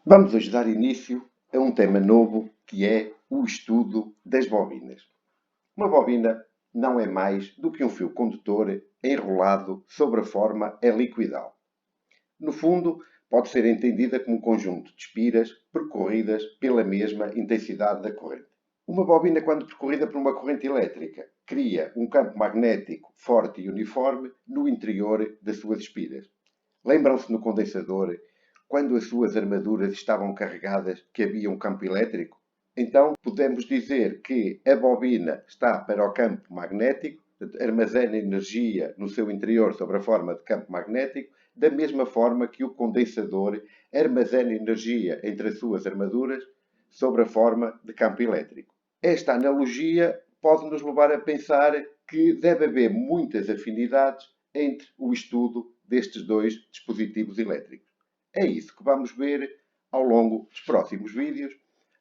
Vamos hoje dar início a um tema novo que é o estudo das bobinas. Uma bobina não é mais do que um fio condutor enrolado sobre a forma helicoidal. No fundo, pode ser entendida como um conjunto de espiras percorridas pela mesma intensidade da corrente. Uma bobina, quando percorrida por uma corrente elétrica, cria um campo magnético forte e uniforme no interior das suas espiras. Lembram-se no condensador, quando as suas armaduras estavam carregadas, que havia um campo elétrico? Então, podemos dizer que a bobina está para o campo magnético, armazena energia no seu interior sob a forma de campo magnético, da mesma forma que o condensador armazena energia entre as suas armaduras sob a forma de campo elétrico. Esta analogia pode nos levar a pensar que deve haver muitas afinidades entre o estudo destes dois dispositivos elétricos. É isso que vamos ver ao longo dos próximos vídeos.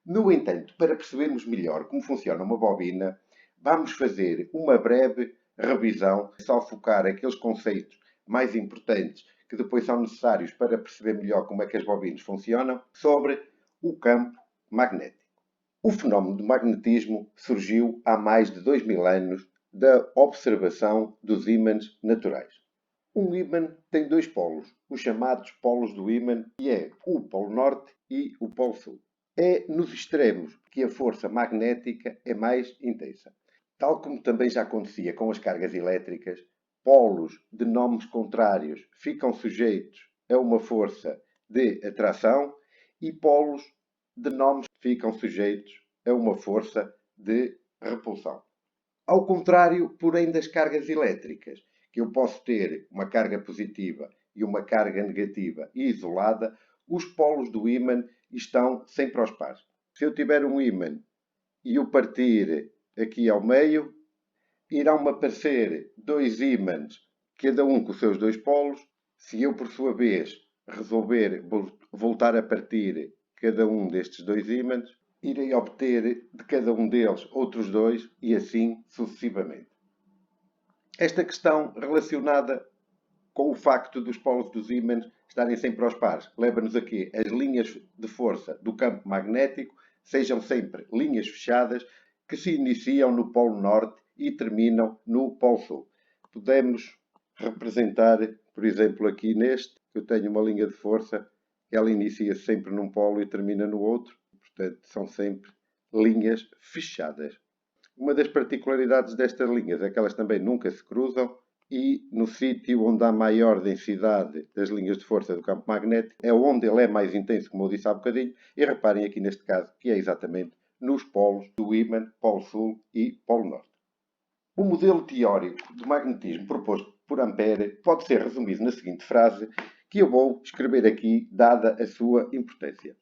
No entanto, para percebermos melhor como funciona uma bobina, vamos fazer uma breve revisão, só focar aqueles conceitos mais importantes que depois são necessários para perceber melhor como é que as bobinas funcionam, sobre o campo magnético. O fenómeno do magnetismo surgiu há mais de 2000 anos da observação dos ímãs naturais. Um ímã tem dois polos, os chamados polos do ímã, que é o polo norte e o polo sul. É nos extremos que a força magnética é mais intensa. Tal como também já acontecia com as cargas elétricas, polos de nomes contrários ficam sujeitos a uma força de atração e polos de nomes ficam sujeitos a uma força de repulsão. Ao contrário, porém, das cargas elétricas, que eu posso ter uma carga positiva e uma carga negativa isolada, os polos do ímã estão sempre aos pares. Se eu tiver um ímã e o partir aqui ao meio, irão-me aparecer dois ímãs, cada um com os seus dois polos. Se eu, por sua vez, resolver voltar a partir cada um destes dois ímãs, irei obter de cada um deles outros dois e assim sucessivamente. Esta questão relacionada com o facto dos polos dos ímãs estarem sempre aos pares leva-nos a que as linhas de força do campo magnético sejam sempre linhas fechadas que se iniciam no polo norte e terminam no polo sul. Podemos representar, por exemplo, aqui neste, eu tenho uma linha de força, ela inicia-se sempre num polo e termina no outro, portanto são sempre linhas fechadas. Uma das particularidades destas linhas é que elas também nunca se cruzam e no sítio onde há maior densidade das linhas de força do campo magnético é onde ele é mais intenso, como eu disse há bocadinho, e reparem aqui neste caso que é exatamente nos polos do ímã, polo sul e polo norte. O modelo teórico do magnetismo proposto por Ampère pode ser resumido na seguinte frase, que eu vou escrever aqui, dada a sua importância.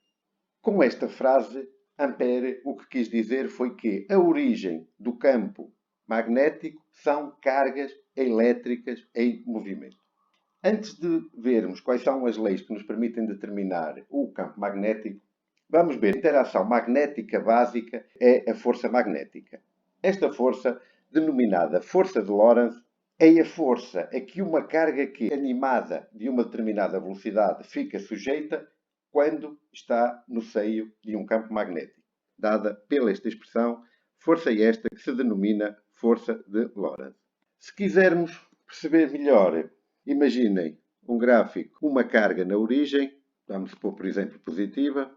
Com esta frase, Ampère o que quis dizer foi que a origem do campo magnético são cargas elétricas em movimento. Antes de vermos quais são as leis que nos permitem determinar o campo magnético, vamos ver que a interação magnética básica é a força magnética. Esta força, denominada força de Lorentz, é a força a que uma carga que é animada de uma determinada velocidade fica sujeita quando está no seio de um campo magnético, dada pela esta expressão, força esta que se denomina força de Lorentz. Se quisermos perceber melhor, imaginem um gráfico, uma carga na origem, vamos supor, por exemplo, positiva.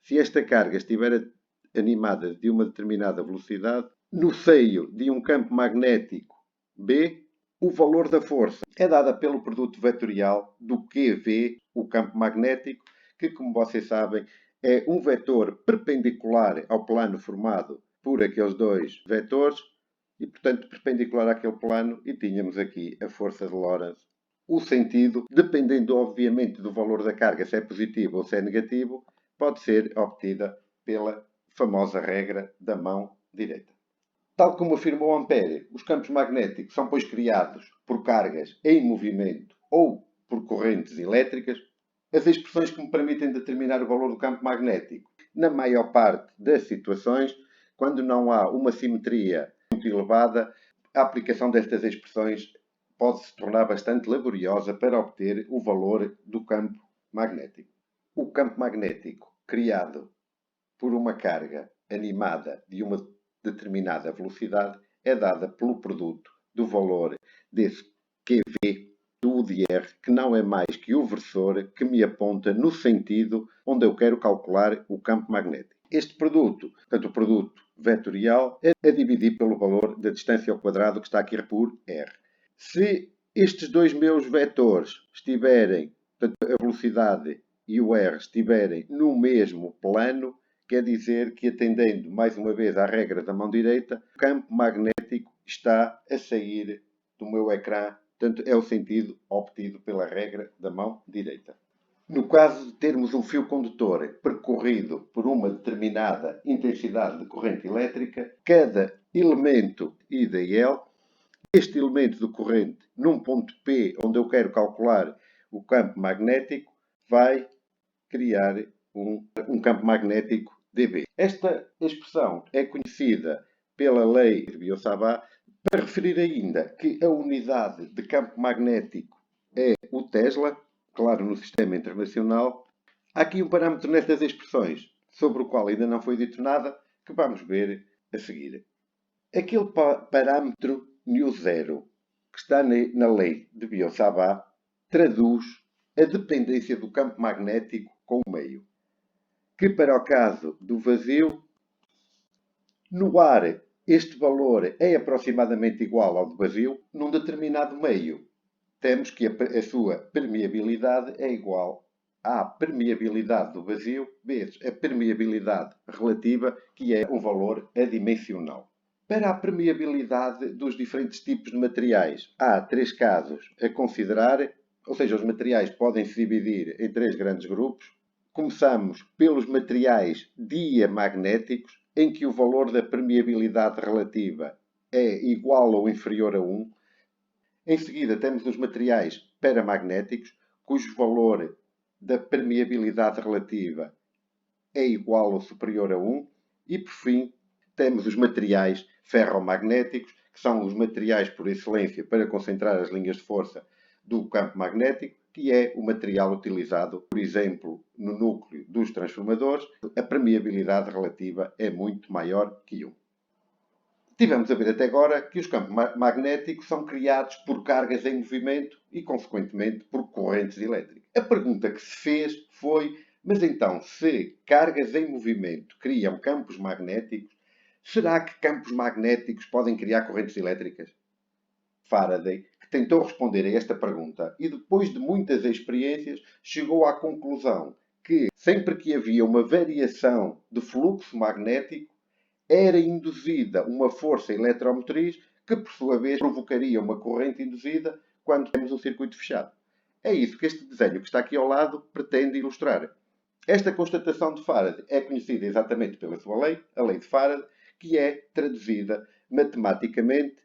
Se esta carga estiver animada de uma determinada velocidade, no seio de um campo magnético B, o valor da força é dada pelo produto vetorial do QV, o campo magnético, que, como vocês sabem, é um vetor perpendicular ao plano formado por aqueles dois vetores e, portanto, perpendicular àquele plano, e tínhamos aqui a força de Lorentz. O sentido, dependendo obviamente do valor da carga, se é positivo ou se é negativo, pode ser obtida pela famosa regra da mão direita. Tal como afirmou Ampère, os campos magnéticos são, pois, criados por cargas em movimento ou por correntes elétricas. As expressões que me permitem determinar o valor do campo magnético, na maior parte das situações, quando não há uma simetria muito elevada, a aplicação destas expressões pode se tornar bastante laboriosa para obter o valor do campo magnético. o campo magnético criado por uma carga animada de uma determinada velocidade é dada pelo produto do valor desse QV do UDR, que não é mais que o versor que me aponta no sentido onde eu quero calcular o campo magnético. Este produto, portanto o produto vetorial, é dividido pelo valor da distância ao quadrado que está aqui por R. Se estes dois meus vetores estiverem, portanto a velocidade e o R estiverem no mesmo plano, quer dizer que, atendendo mais uma vez à regra da mão direita, o campo magnético está a sair do meu ecrã, portanto é o sentido obtido pela regra da mão direita. No caso de termos um fio condutor percorrido por uma determinada intensidade de corrente elétrica, cada elemento I de L, este elemento de corrente num ponto P onde eu quero calcular o campo magnético, vai criar um campo magnético dB. Esta expressão é conhecida pela lei de Biot-Savart para referir ainda que a unidade de campo magnético é o Tesla, claro, no sistema internacional. Há aqui um parâmetro nestas expressões, sobre o qual ainda não foi dito nada, que vamos ver a seguir. Aquele parâmetro μ0 que está na lei de Biot-Savart traduz a dependência do campo magnético com o meio, que para o caso do vazio, no ar este valor é aproximadamente igual ao do vazio num determinado meio. Temos que a sua permeabilidade é igual à permeabilidade do vazio vezes a permeabilidade relativa, que é um valor adimensional. Para a permeabilidade dos diferentes tipos de materiais, há três casos a considerar, ou seja, os materiais podem se dividir em três grandes grupos. Começamos pelos materiais diamagnéticos, em que o valor da permeabilidade relativa é igual ou inferior a 1. Em seguida, temos os materiais paramagnéticos, cujo valor da permeabilidade relativa é igual ou superior a 1. E, por fim, temos os materiais ferromagnéticos, que são os materiais por excelência para concentrar as linhas de força do campo magnético, que é o material utilizado, por exemplo, no núcleo dos transformadores. A permeabilidade relativa é muito maior que 1. Tivemos a ver até agora que os campos magnéticos são criados por cargas em movimento e, consequentemente, por correntes elétricas. A pergunta que se fez foi: mas então, se cargas em movimento criam campos magnéticos, será que campos magnéticos podem criar correntes elétricas? Faraday, que tentou responder a esta pergunta e, depois de muitas experiências, chegou à conclusão que, sempre que havia uma variação de fluxo magnético, era induzida uma força eletromotriz que, por sua vez, provocaria uma corrente induzida quando temos um circuito fechado. É isso que este desenho que está aqui ao lado pretende ilustrar. Esta constatação de Faraday é conhecida exatamente pela sua lei, a lei de Faraday, que é traduzida matematicamente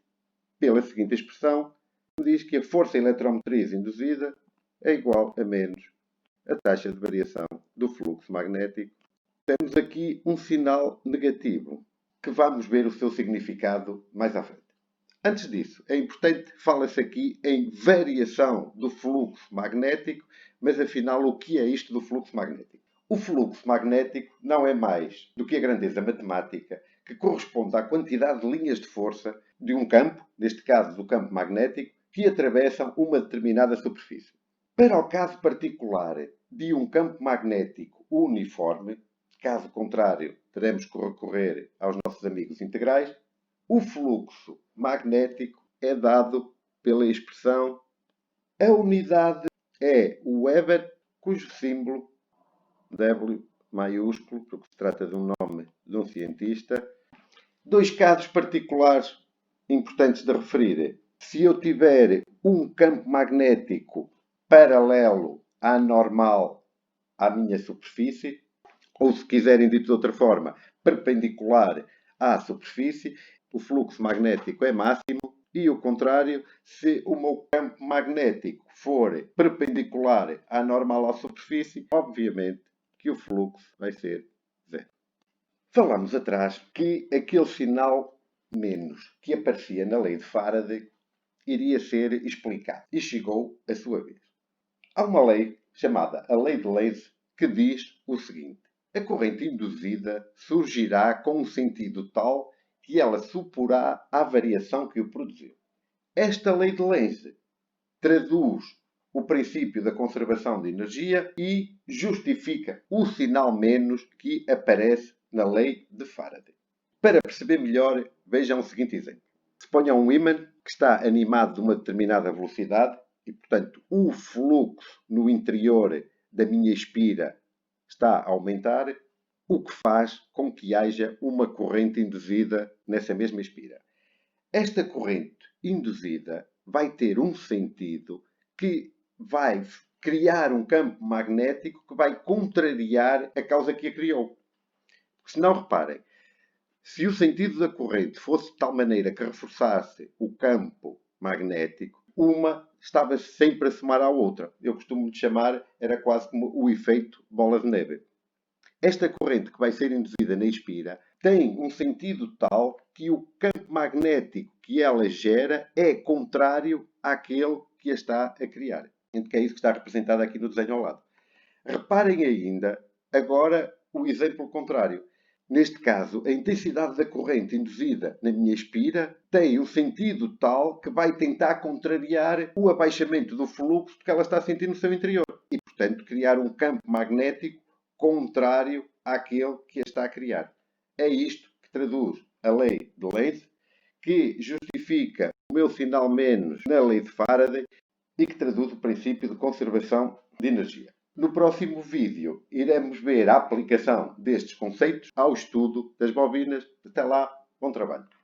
pela seguinte expressão, que diz que a força eletromotriz induzida é igual a menos a taxa de variação do fluxo magnético. Temos aqui um sinal negativo, que vamos ver o seu significado mais à frente. Antes disso, é importante, fala-se aqui em variação do fluxo magnético, mas afinal o que é isto do fluxo magnético? O fluxo magnético não é mais do que a grandeza matemática que corresponde à quantidade de linhas de força de um campo, neste caso do campo magnético, que atravessam uma determinada superfície. Para o caso particular de um campo magnético uniforme, caso contrário, teremos que recorrer aos nossos amigos integrais, o fluxo magnético é dado pela expressão, a unidade é o Weber, cujo símbolo W maiúsculo, porque se trata de um nome de um cientista. Dois casos particulares importantes de referir. Se eu tiver um campo magnético paralelo à normal à minha superfície, ou se quiserem dito de outra forma, perpendicular à superfície, o fluxo magnético é máximo, e o contrário, se o meu campo magnético for perpendicular à normal à superfície, obviamente que o fluxo vai ser zero. Falamos atrás que aquele sinal menos que aparecia na lei de Faraday iria ser explicado, e chegou a sua vez. Há uma lei chamada a lei de Leys que diz o seguinte: a corrente induzida surgirá com um sentido tal que ela suporá a variação que o produziu. Esta lei de Lenz traduz o princípio da conservação de energia e justifica o sinal menos que aparece na lei de Faraday. Para perceber melhor, vejam o seguinte exemplo. Suponha um ímã que está animado de uma determinada velocidade e, portanto, o fluxo no interior da minha espira está a aumentar, o que faz com que haja uma corrente induzida nessa mesma espira. Esta corrente induzida vai ter um sentido que vai criar um campo magnético que vai contrariar a causa que a criou. Se não reparem, se o sentido da corrente fosse de tal maneira que reforçasse o campo magnético, uma estava sempre a somar à outra. Eu costumo chamar, era quase como o efeito bola de neve. Esta corrente que vai ser induzida na espira tem um sentido tal que o campo magnético que ela gera é contrário àquele que a está a criar. Que é isso que está representado aqui no desenho ao lado. Reparem ainda, agora, o exemplo contrário. Neste caso, a intensidade da corrente induzida na minha espira tem um sentido tal que vai tentar contrariar o abaixamento do fluxo que ela está a sentir no seu interior. E, portanto, criar um campo magnético contrário àquele que a está a criar. É isto que traduz a lei de Lenz, que justifica o meu sinal menos na lei de Faraday e que traduz o princípio de conservação de energia. No próximo vídeo iremos ver a aplicação destes conceitos ao estudo das bobinas. Até lá, bom trabalho!